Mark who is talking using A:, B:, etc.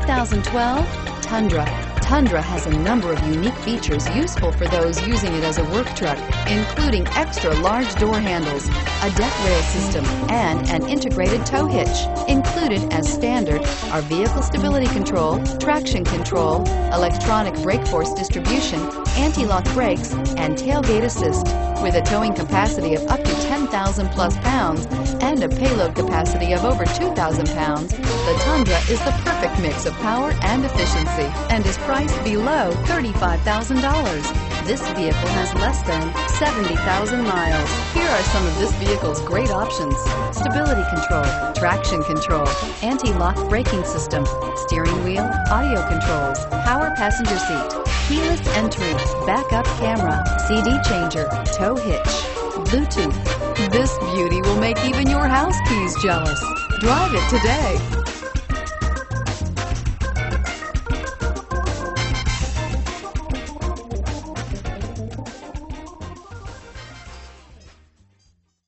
A: 2012 Tundra. Tundra has a number of unique features useful for those using it as a work truck, including extra large door handles, a deck rail system, and an integrated tow hitch. Included as standard are vehicle stability control, traction control, electronic brake force distribution, anti-lock brakes, and tailgate assist. With a towing capacity of up to 10,000 plus pounds and a payload capacity of over 2,000 pounds, the Tundra is the perfect mix of power and efficiency and is priced below $35,000. This vehicle has less than 70,000 miles. Here are some of this vehicle's great options: stability control, traction control, anti-lock braking system, steering wheel audio controls, power passenger seat, keyless entry, backup camera, CD changer, tow hitch, Bluetooth. This beauty will make even your house keys jealous. Drive it today.